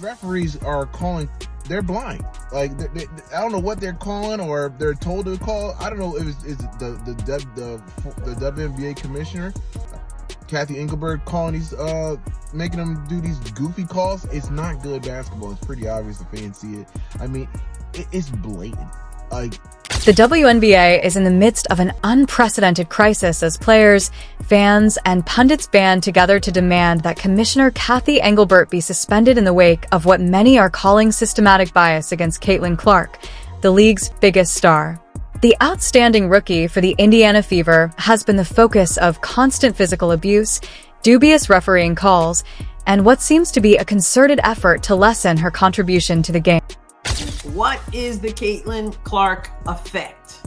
referees are calling, they're blind. Like I don't know what they're calling or they're told to call. I don't know if it's the WNBA Commissioner, Kathy Engelberg, calling these, making them do these goofy calls. It's not good basketball. It's pretty obvious. The fans see it. I mean, it's blatant. Like, the WNBA is in the midst of an unprecedented crisis as players, fans, and pundits band together to demand that Commissioner Kathy Engelbert be suspended in the wake of what many are calling systematic bias against Caitlin Clark, the league's biggest star. The outstanding rookie for the Indiana Fever has been the focus of constant physical abuse, dubious refereeing calls, and what seems to be a concerted effort to lessen her contribution to the game. What is the Caitlin Clark effect?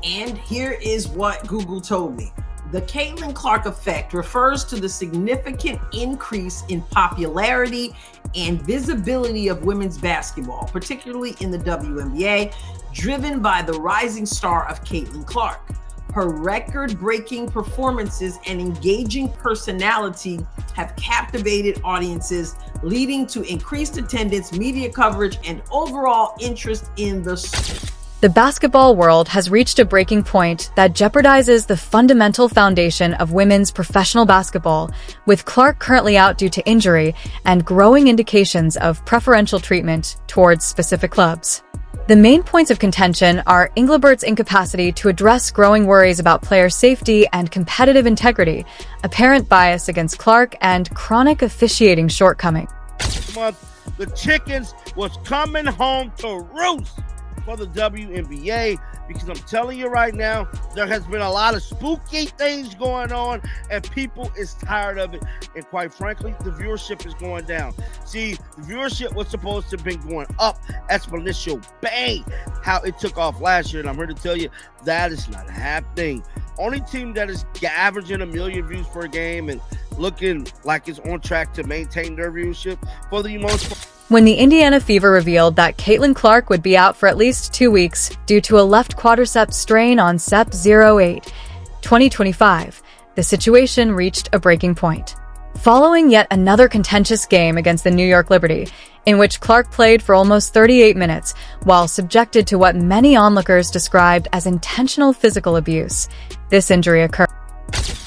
And here is what Google told me. The Caitlin Clark effect refers to the significant increase in popularity and visibility of women's basketball, particularly in the WNBA, driven by the rising star of Caitlin Clark. Her record-breaking performances and engaging personality have captivated audiences, leading to increased attendance, media coverage, and overall interest in the sport. The basketball world has reached a breaking point that jeopardizes the fundamental foundation of women's professional basketball, with Clark currently out due to injury and growing indications of preferential treatment towards specific clubs. The main points of contention are Engelbert's incapacity to address growing worries about player safety and competitive integrity, apparent bias against Clark, and chronic officiating shortcomings. This month, the chickens was coming home to roost for the WNBA, because I'm telling you right now, there has been a lot of spooky things going on and people is tired of it, and quite frankly, the viewership is going down. See, the viewership was supposed to have been going up exponential, bang, how it took off last year, and I'm here to tell you that is not happening. Only team that is averaging 1 million views per game and looking like it's on track to maintain their viewership for the most part. When the Indiana Fever revealed that Caitlin Clark would be out for at least 2 weeks due to a left quadriceps strain on Sep 08, 2025, the situation reached a breaking point. Following yet another contentious game against the New York Liberty, in which Clark played for almost 38 minutes while subjected to what many onlookers described as intentional physical abuse, this injury occurred.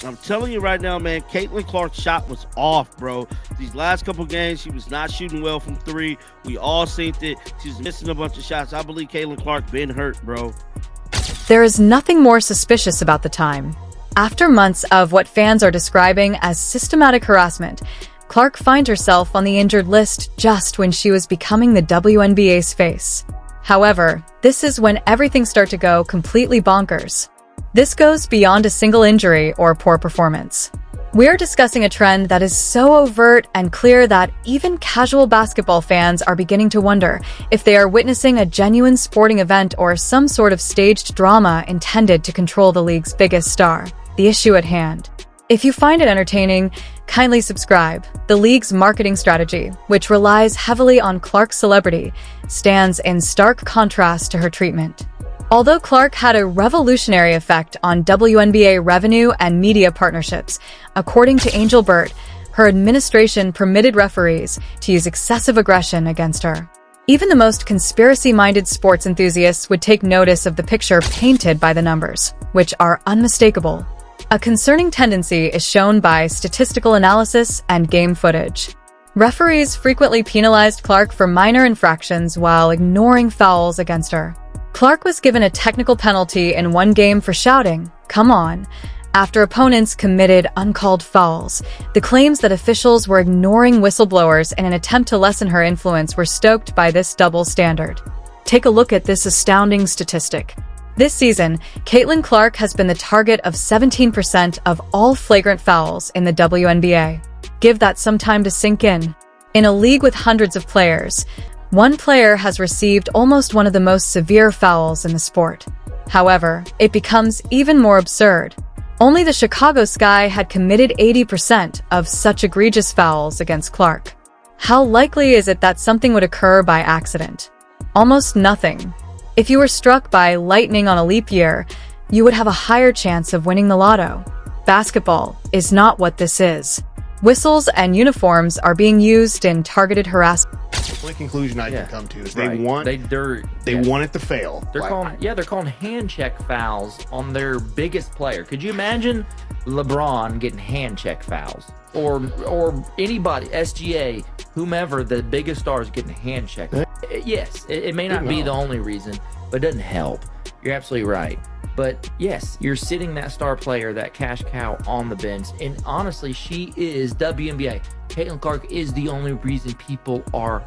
I'm telling you right now, man, Caitlin Clark's shot was off, bro. These last couple games, she was not shooting well from three. We all seen it. She's missing a bunch of shots. I believe Caitlin Clark been hurt, bro. There is nothing more suspicious about the time. After months of what fans are describing as systematic harassment, Clark finds herself on the injured list just when she was becoming the WNBA's face. However, this is when everything starts to go completely bonkers. This goes beyond a single injury or poor performance. We're discussing a trend that is so overt and clear that even casual basketball fans are beginning to wonder if they are witnessing a genuine sporting event or some sort of staged drama intended to control the league's biggest star. The issue at hand. If you find it entertaining, kindly subscribe. The league's marketing strategy, which relies heavily on Clark's celebrity, stands in stark contrast to her treatment. Although Clark had a revolutionary effect on WNBA revenue and media partnerships, according to Engelbert, her administration permitted referees to use excessive aggression against her. Even the most conspiracy-minded sports enthusiasts would take notice of the picture painted by the numbers, which are unmistakable. A concerning tendency is shown by statistical analysis and game footage. Referees frequently penalized Clark for minor infractions while ignoring fouls against her. Clark was given a technical penalty in one game for shouting, "Come on," after opponents committed uncalled fouls. The claims that officials were ignoring whistleblowers in an attempt to lessen her influence were stoked by this double standard. Take a look at this astounding statistic. This season, Caitlin Clark has been the target of 17% of all flagrant fouls in the WNBA. Give that some time to sink in. In a league with hundreds of players, one player has received almost one of the most severe fouls in the sport. However, it becomes even more absurd. Only the Chicago Sky had committed 80% of such egregious fouls against Clark. How likely is it that something would occur by accident? Almost nothing. If you were struck by lightning on a leap year, you would have a higher chance of winning the lotto. Basketball is not what this is. Whistles and uniforms are being used in targeted harassment. The only conclusion I can come to is they Right. want they want it to fail. They're calling hand check fouls on their biggest player. Could you imagine LeBron getting hand check fouls, or anybody, SGA, whomever, the biggest stars getting hand check? Yes, it may not be the only reason, but it doesn't help. You're absolutely right. But yes, you're sitting that star player, that cash cow, on the bench, and honestly, she is WNBA. Caitlin Clark is the only reason people are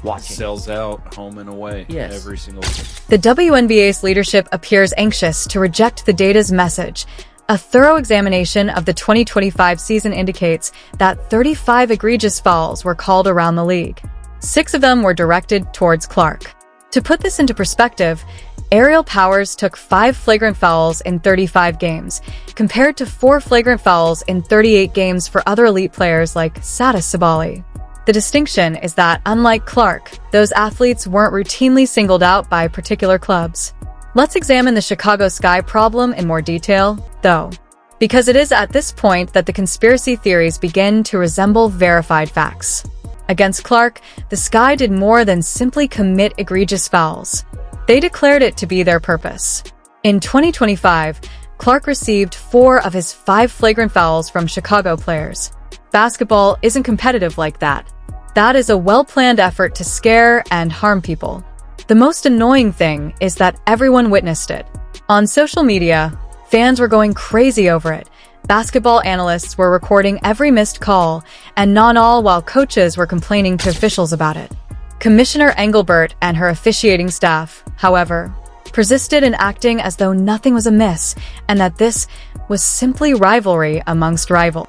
watching. Sells out home and away every single game. The WNBA's leadership appears anxious to reject the data's message. A thorough examination of the 2025 season indicates that 35 egregious fouls were called around the league. 6 of them were directed towards Clark. To put this into perspective, Ariel Powers took 5 flagrant fouls in 35 games, compared to 4 flagrant fouls in 38 games for other elite players like Sada Sabali. The distinction is that, unlike Clark, those athletes weren't routinely singled out by particular clubs. Let's examine the Chicago Sky problem in more detail, though, because it is at this point that the conspiracy theories begin to resemble verified facts. Against Clark, the Sky did more than simply commit egregious fouls. They declared it to be their purpose. In 2025, Clark received 4 of his 5 flagrant fouls from Chicago players. Basketball isn't competitive like that. That is a well-planned effort to scare and harm people. The most annoying thing is that everyone witnessed it. On social media, fans were going crazy over it. Basketball analysts were recording every missed call, and not all while coaches were complaining to officials about it. Commissioner Engelbert and her officiating staff, however, persisted in acting as though nothing was amiss and that this was simply rivalry amongst rivals.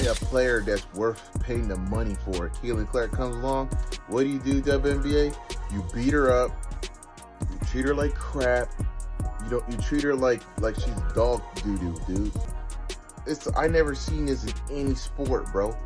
A player that's worth paying the money for it. Caitlin Clark comes along. What do, WNBA? You beat her up. You treat her like crap. You treat her like she's dog doo-doo, dude. I never seen this in any sport, bro.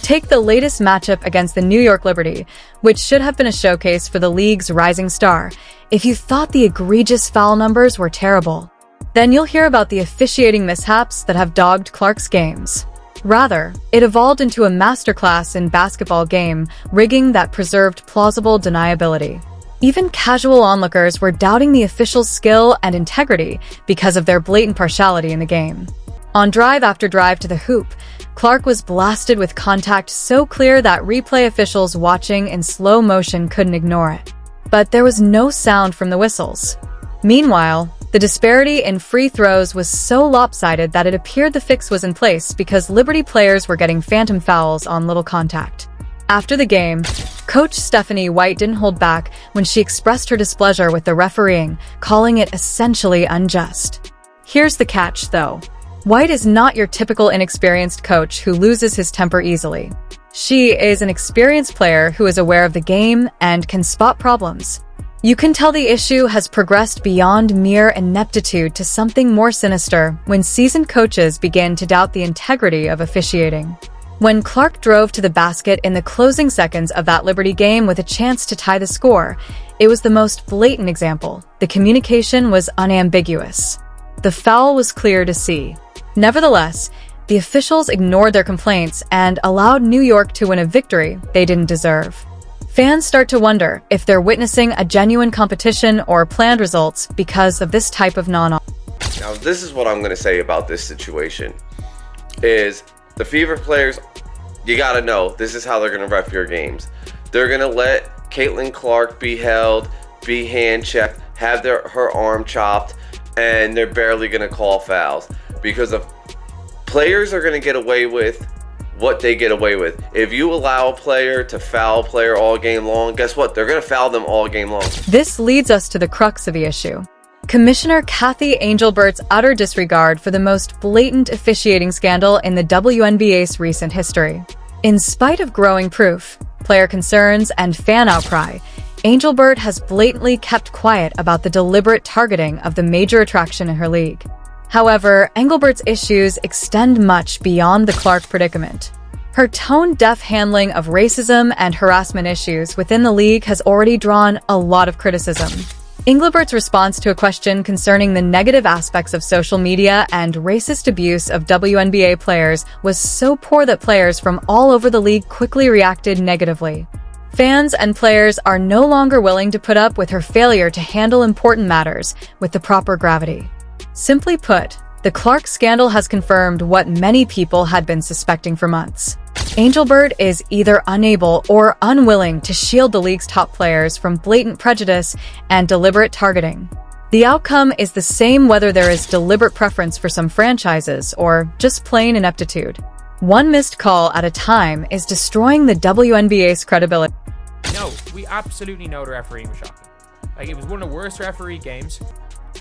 Take the latest matchup against the New York Liberty, which should have been a showcase for the league's rising star. If you thought the egregious foul numbers were terrible, then you'll hear about the officiating mishaps that have dogged Clark's games. Rather, it evolved into a masterclass in basketball game rigging that preserved plausible deniability. Even casual onlookers were doubting the officials' skill and integrity because of their blatant partiality in the game. On drive after drive to the hoop, Clark was blasted with contact so clear that replay officials watching in slow motion couldn't ignore it. But there was no sound from the whistles. Meanwhile, the disparity in free throws was so lopsided that it appeared the fix was in place because Liberty players were getting phantom fouls on little contact. After the game, Coach Stephanie White didn't hold back when she expressed her displeasure with the refereeing, calling it essentially unjust. Here's the catch, though. White is not your typical inexperienced coach who loses his temper easily. She is an experienced player who is aware of the game and can spot problems. You can tell the issue has progressed beyond mere ineptitude to something more sinister when seasoned coaches begin to doubt the integrity of officiating. When Clark drove to the basket in the closing seconds of that Liberty game with a chance to tie the score, it was the most blatant example. The communication was unambiguous. The foul was clear to see. Nevertheless, the officials ignored their complaints and allowed New York to win a victory they didn't deserve. Fans start to wonder if they're witnessing a genuine competition or planned results because of this type of Now, this is what I'm going to say about this situation. Is the Fever players, you got to know, this is how they're going to ref your games. They're going to let Caitlin Clark be held, be hand-checked, have her arm chopped, and they're barely going to call fouls. Because of players are going to get away with what they get away with. If you allow a player to foul a player all game long, guess what? They're going to foul them all game long. This leads us to the crux of the issue. Commissioner Kathy Angelbert's utter disregard for the most blatant officiating scandal in the WNBA's recent history. In spite of growing proof, player concerns, and fan outcry, Angelbert has blatantly kept quiet about the deliberate targeting of the major attraction in her league. However, Engelbert's issues extend much beyond the Clark predicament. Her tone-deaf handling of racism and harassment issues within the league has already drawn a lot of criticism. Engelbert's response to a question concerning the negative aspects of social media and racist abuse of WNBA players was so poor that players from all over the league quickly reacted negatively. Fans and players are no longer willing to put up with her failure to handle important matters with the proper gravity. Simply put, the Clark scandal has confirmed what many people had been suspecting for months. Angelbert is either unable or unwilling to shield the league's top players from blatant prejudice and deliberate targeting. The outcome is the same whether there is deliberate preference for some franchises or just plain ineptitude. One missed call at a time is destroying the WNBA's credibility. No, we absolutely know the refereeing was shocking. Like, it was one of the worst referee games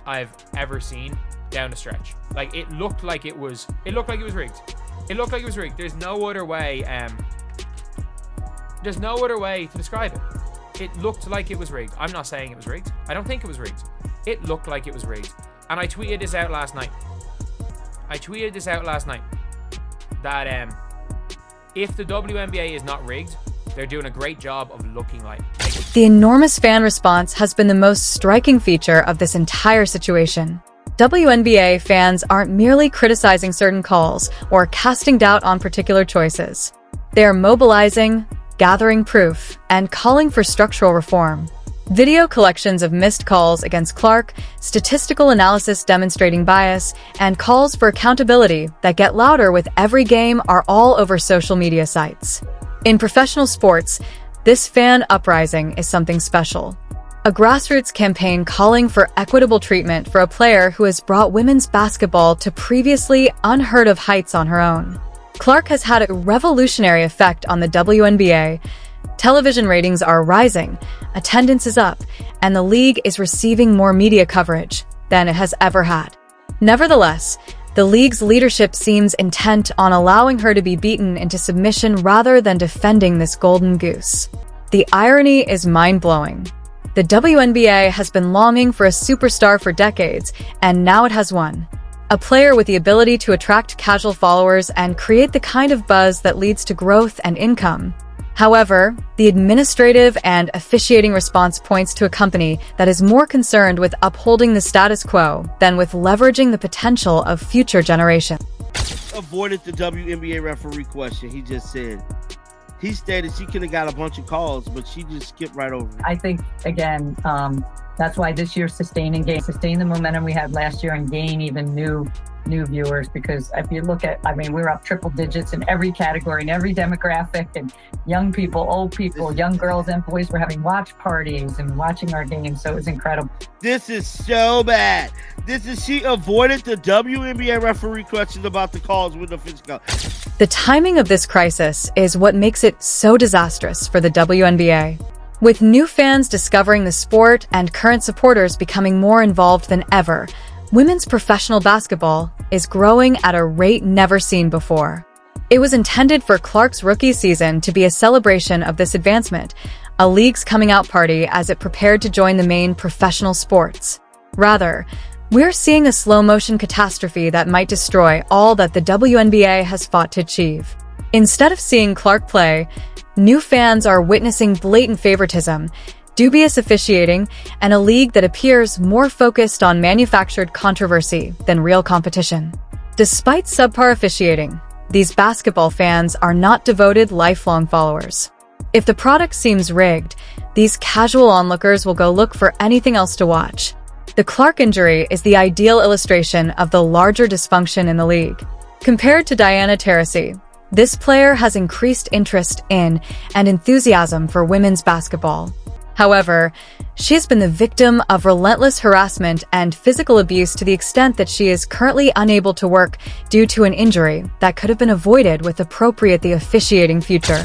I've ever seen down the stretch. Like, it looked like it was rigged. It looked like it was rigged. There's no other way to describe it. It looked like it was rigged. I'm not saying it was rigged. I don't think it was rigged. It looked like it was rigged. And I tweeted this out last night. That if the WNBA is not rigged, they're doing a great job of looking like. The enormous fan response has been the most striking feature of this entire situation. WNBA fans aren't merely criticizing certain calls or casting doubt on particular choices. They are mobilizing, gathering proof, and calling for structural reform. Video collections of missed calls against Clark, statistical analysis demonstrating bias, and calls for accountability that get louder with every game are all over social media sites. In professional sports, this fan uprising is something special. A grassroots campaign calling for equitable treatment for a player who has brought women's basketball to previously unheard of heights on her own. Clark has had a revolutionary effect on the WNBA. Television ratings are rising, attendance is up, and the league is receiving more media coverage than it has ever had. Nevertheless, the league's leadership seems intent on allowing her to be beaten into submission rather than defending this golden goose. The irony is mind-blowing. The WNBA has been longing for a superstar for decades, and now it has one. A player with the ability to attract casual followers and create the kind of buzz that leads to growth and income. However, the administrative and officiating response points to a company that is more concerned with upholding the status quo than with leveraging the potential of future generations. Avoided the WNBA referee question. He just said, he stated she could have got a bunch of calls, but she just skipped right over it. I think, again, that's why this year sustain the momentum we had last year and gain even new viewers, because if you look at, we're up triple digits in every category, in every demographic, and young people, old people, young girls and boys were having watch parties and watching our games, so it was incredible. This is so bad. She avoided the WNBA referee questions about the calls with the physical. The timing of this crisis is what makes it so disastrous for the WNBA. With new fans discovering the sport and current supporters becoming more involved than ever, women's professional basketball is growing at a rate never seen before. It was intended for Clark's rookie season to be a celebration of this advancement, a league's coming out party as it prepared to join the main professional sports. Rather, we're seeing a slow-motion catastrophe that might destroy all that the WNBA has fought to achieve. Instead of seeing Clark play, new fans are witnessing blatant favoritism, dubious officiating, and a league that appears more focused on manufactured controversy than real competition. Despite subpar officiating, these basketball fans are not devoted lifelong followers. If the product seems rigged, these casual onlookers will go look for anything else to watch. The Clark injury is the ideal illustration of the larger dysfunction in the league. Compared to Diana Taurasi, this player has increased interest in and enthusiasm for women's basketball. However, she has been the victim of relentless harassment and physical abuse to the extent that she is currently unable to work due to an injury that could have been avoided with the officiating future.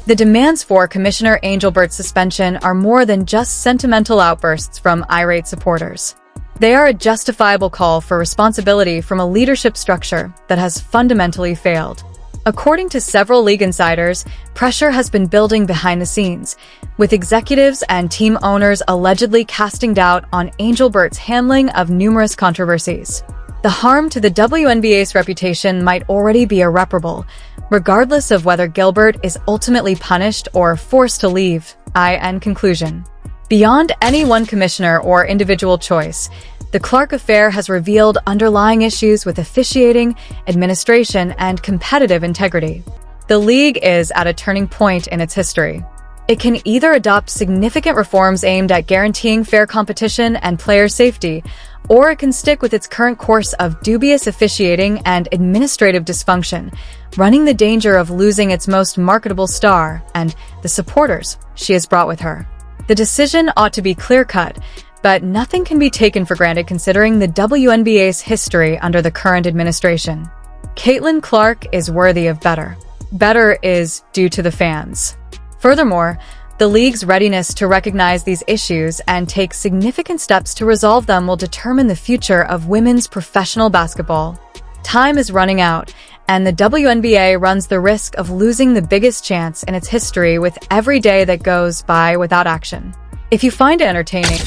The demands for Commissioner Angelbert's suspension are more than just sentimental outbursts from irate supporters. They are a justifiable call for responsibility from a leadership structure that has fundamentally failed. According to several league insiders, pressure has been building behind the scenes, with executives and team owners allegedly casting doubt on Angelbert's handling of numerous controversies. The harm to the WNBA's reputation might already be irreparable, regardless of whether Gilbert is ultimately punished or forced to leave. In conclusion, Beyond any one commissioner or individual choice, the Clark affair has revealed underlying issues with officiating, administration, and competitive integrity. The league is at a turning point in its history. It can either adopt significant reforms aimed at guaranteeing fair competition and player safety, or it can stick with its current course of dubious officiating and administrative dysfunction, running the danger of losing its most marketable star and the supporters she has brought with her. The decision ought to be clear-cut, but nothing can be taken for granted considering the WNBA's history under the current administration. Caitlin Clark is worthy of better. Better is due to the fans. Furthermore, the league's readiness to recognize these issues and take significant steps to resolve them will determine the future of women's professional basketball. Time is running out, and the WNBA runs the risk of losing the biggest chance in its history with every day that goes by without action. If you find it entertaining,